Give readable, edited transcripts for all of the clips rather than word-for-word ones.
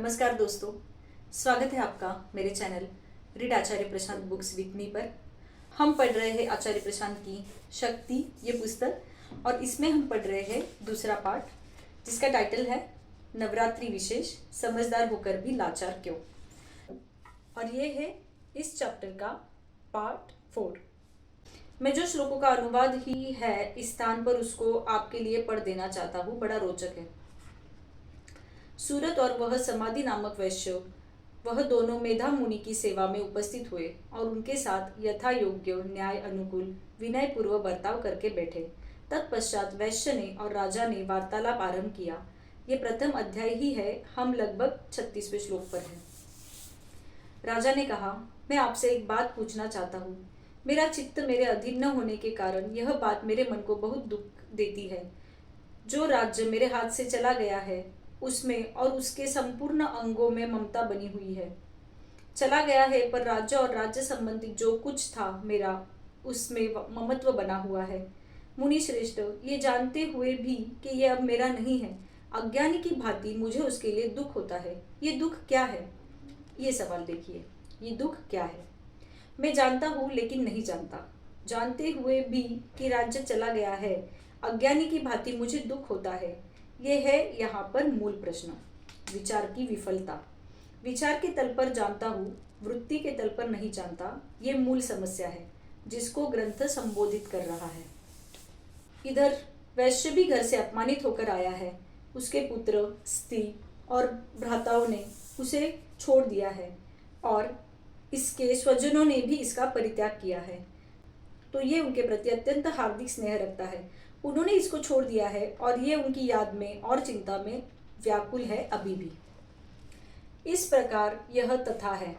नमस्कार दोस्तों, स्वागत है आपका मेरे channel read Acharya Prashant books with me पर। हम पढ़ रहे हैं आचार्य प्रशांत की शक्ति ये पुस्तक, और इसमें हम पढ़ रहे हैं दूसरा पार्ट जिसका टाइटल है नवरात्रि विशेष, समझदार होकर भी लाचार क्यों। और ये है इस चैप्टर का पार्ट 4। मैं जो श्लोकों का अनुवाद ही है इस स्थान पर उसको आपके लिए पढ़ देना चाहता हूँ, बड़ा रोचक है। सूरत और वह समाधि नामक वैश्य, वह दोनों मेधा मुनि की सेवा में उपस्थित हुए और उनके साथ यथा योग्य न्याय अनुकूल विनय पूर्व बर्ताव करके बैठे। तत्पश्चात वैश्य ने और राजा ने वार्तालाप आरंभ किया। ये प्रथम अध्याय ही है, हम लगभग 36वें श्लोक पर हैं। राजा ने कहा, मैं आपसे एक बात पूछना चाहता हूँ। मेरा चित्त मेरे अधीन न होने के कारण यह बात मेरे मन को बहुत दुख देती है। जो राज्य मेरे हाथ से चला गया है उसमें और उसके संपूर्ण अंगों में ममता बनी हुई है। चला गया है, पर राज्य और राज्य संबंधी जो कुछ था मेरा, उसमें ममत्व बना हुआ है। मुनि श्रेष्ठ, ये जानते हुए भी कि यह अब मेरा नहीं है, अज्ञानी की भांति मुझे उसके लिए दुख होता है। ये दुख क्या है? ये सवाल देखिए, ये दुख क्या है? मैं जानता हूँ लेकिन नहीं जानता। जानते हुए भी कि राज्य चला गया है, अज्ञानी की भांति मुझे दुख होता है। ये है यहाँ पर मूल प्रश्न, विचार की विफलता। विचार के तल पर जानता हूँ, वृत्ति के तल पर नहीं जानता। ये मूल समस्या है जिसको ग्रंथ संबोधित कर रहा है। इधर वैश्य भी घर से अपमानित होकर आया है। उसके पुत्र, स्त्री और भ्राताओं ने उसे छोड़ दिया है और इसके स्वजनों ने भी इसका परित्याग किया है, तो ये उनके प्रति अत्यंत हार्दिक स्नेह रखता है। उन्होंने इसको छोड़ दिया है और ये उनकी याद में और चिंता में व्याकुल है अभी भी। इस प्रकार यह तथा है।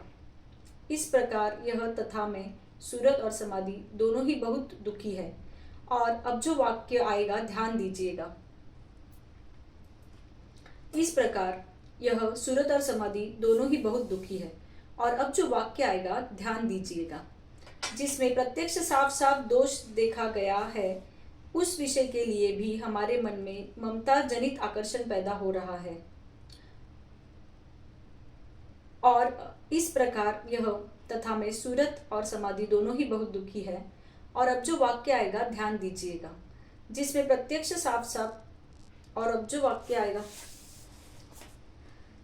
इस प्रकार यह तथा में सूरत और समाधि दोनों ही बहुत दुखी है। और अब जो वाक्य आएगा ध्यान दीजिएगा। इस प्रकार यह सूरत और समाधि दोनों ही बहुत दुखी है। और अब जो वाक्य आएगा ध्यान दीजिएगा, जिसमें प्रत्यक्ष साफ साफ दोष देखा गया है, उस विषय के लिए भी हमारे मन में ममता जनित आकर्षण पैदा हो रहा है। और इस प्रकार यह तथा में सूरत और समाधि दोनों ही बहुत दुखी है। और अब जो वाक्य आएगा ध्यान दीजिएगा, जिसमें प्रत्यक्ष साफ साफ, और अब जो वाक्य आएगा,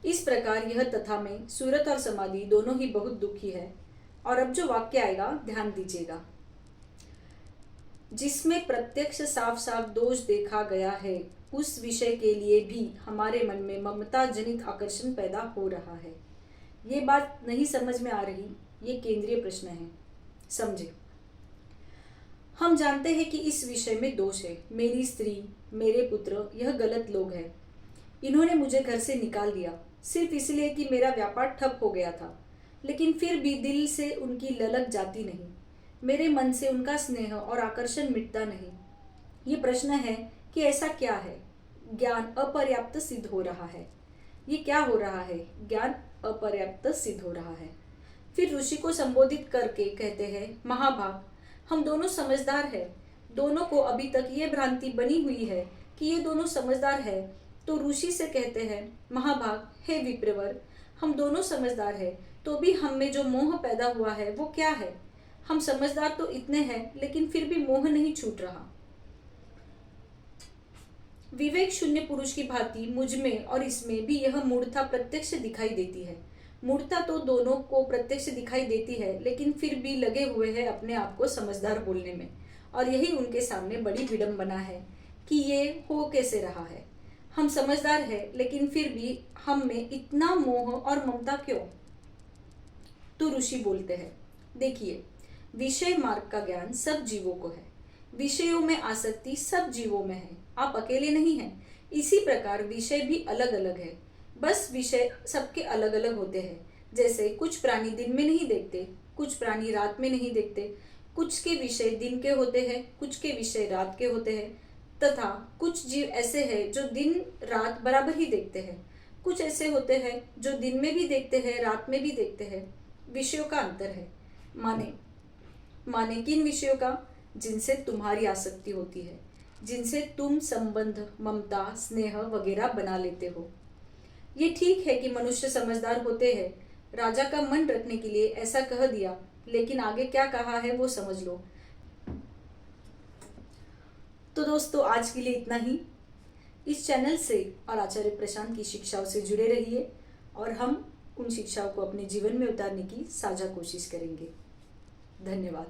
इस प्रकार यह तथा में सूरत और समाधि दोनों ही बहुत दुखी है। और अब जो वाक्य आएगा ध्यान दीजिएगा, जिसमें प्रत्यक्ष साफ साफ दोष देखा गया है, उस विषय के लिए भी हमारे मन में ममता जनित आकर्षण पैदा हो रहा है। ये बात नहीं समझ में आ रही? ये केंद्रीय प्रश्न है, समझे। हम जानते हैं कि इस विषय में दोष है। मेरी स्त्री, मेरे पुत्र, यह गलत लोग हैं। इन्होंने मुझे घर से निकाल दिया सिर्फ इसलिए कि मेरा व्यापार ठप हो गया था, लेकिन फिर भी दिल से उनकी ललक जाती नहीं। मेरे मन से उनका स्नेह और आकर्षण मिटता नहीं। ये प्रश्न है कि ऐसा क्या है? ज्ञान अपर्याप्त सिद्ध हो रहा है। ये क्या हो रहा है? ज्ञान अपर्याप्त सिद्ध हो रहा है। फिर ऋषि को संबोधित करके कहते हैं, महाभाग, हम दोनों समझदार हैं। दोनों को अभी तक ये भ्रांति बनी हुई है कि ये दोनों समझदार है। तो ऋषि से कहते हैं, महाभाग, हे विप्रवर, हम दोनों समझदार हैं, तो भी हम में जो मोह पैदा हुआ है वो क्या है? हम समझदार तो इतने हैं, लेकिन फिर भी मोह नहीं छूट रहा। विवेक शून्य पुरुष की भांति मुझ में और इसमें भी यह मूढ़ता प्रत्यक्ष दिखाई देती है। मूढ़ता तो दोनों को प्रत्यक्ष दिखाई देती है, लेकिन फिर भी लगे हुए हैं अपने आप को समझदार बोलने में। और यही उनके सामने बड़ी विडंबना है कि ये हो कैसे रहा है। हम समझदार हैं, लेकिन फिर भी हम में इतना मोह और ममता क्यों? तो ऋषि बोलते हैं, देखिए, विषय मार्ग का ज्ञान सब जीवों को है। विषयों में आसक्ति सब जीवों में है, आप अकेले नहीं हैं। इसी प्रकार विषय भी अलग अलग है, बस विषय सबके अलग अलग होते हैं। जैसे कुछ प्राणी दिन में नहीं देखते, कुछ प्राणी रात में नहीं देखते, कुछ के विषय दिन के होते हैं, कुछ के विषय रात के होते हैं, तथा कुछ जीव ऐसे हैं जो दिन रात बराबर ही देखते हैं। कुछ ऐसे होते हैं जो दिन में भी देखते हैं, रात में भी देखते हैं। विषयों का अंतर है। माने किन विषयों का? जिनसे तुम्हारी आसक्ति होती है, जिनसे तुम संबंध, ममता, स्नेह वगैरह बना लेते हो। ये ठीक है कि मनुष्य समझदार होते हैं। राजा का मन रखने के लिए ऐसा कह दिया, लेकिन आगे क्या कहा है वो समझ लो। तो दोस्तों, आज के लिए इतना ही। इस चैनल से और आचार्य प्रशांत की शिक्षाओं से जुड़े रहिए और हम उन शिक्षाओं को अपने जीवन में उतारने की साझा कोशिश करेंगे। धन्यवाद।